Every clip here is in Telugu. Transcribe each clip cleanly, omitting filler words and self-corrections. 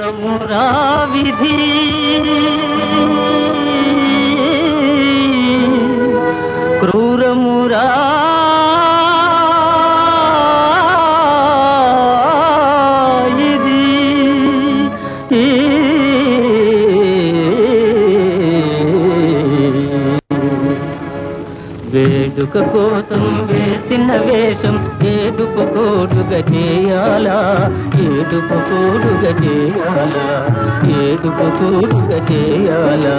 క్రూరమురా విధి క్రూరమురా ఇది వేడుక కోసం వేసిన వేషం ఏడుపు కోడుగా చేయాలా ఏడుపు కోడుగా చేయాలా ఏడుపు కోడుగా చేయాలా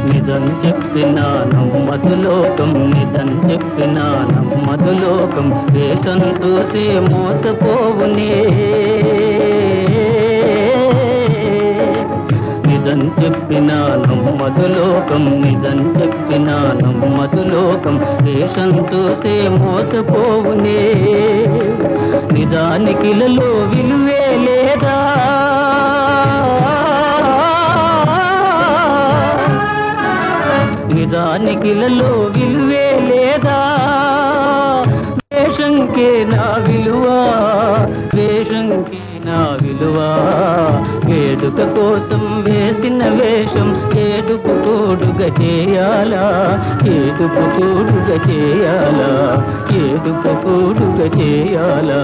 నిజం చెప్పినా నమ్మదు లోకం నిజం చెప్పినా నమ్మదు లోకం వేషం చూసి మోసపోవునే నిజం చెప్పినా నమ్మదు లోకం నిజం చెప్పినా నమ్మదు లోకం వేషం చూసే మోసపోవునే నిజానికి లలో విలువే లేదా నిజానికి లలో విలువే లేదా వేషంకే నా విలువ వేషంకే నా విలువ వేడుక కోసం వేసిన వేషం ఏడుపు కోడుగా చేయాలా ఏడుపు కోడుగా చేయాలా ఏడుపు కోడుగా చేయాలా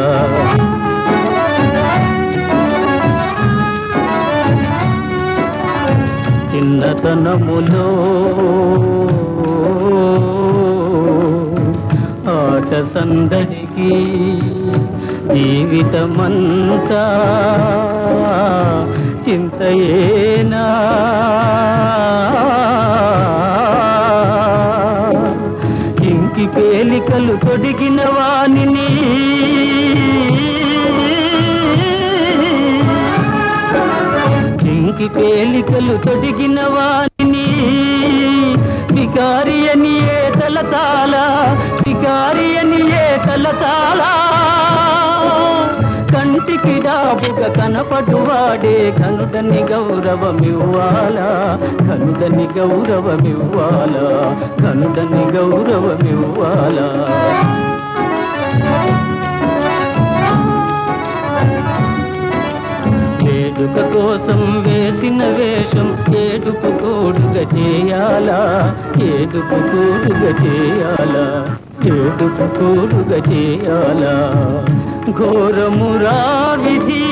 చిన్నతనములో ఆట సందడికి జీవితమంతా చింతయేనా ఇంకి పేలికలు తొడిగిన వానిని ఇంకి పేలికలు తొడిగిన వానిని వికారి అని ఏ తలతాలా వికారి అని ఏ తలతాలా కంటికి డాబుగా కనపడువాడే కనుడని గౌరవమివ్వాలా కనుడని గౌరవమివ్వాలా కనుడని గౌరవమివ్వాలా వేడుక కోసం వేసిన వేషం ఏడుపు కోడుగా చేయాలా ఏడుపు కోడుగా చేయాలా ఏడుపు కోడుగా చేయాలా ఘోరమురా విధి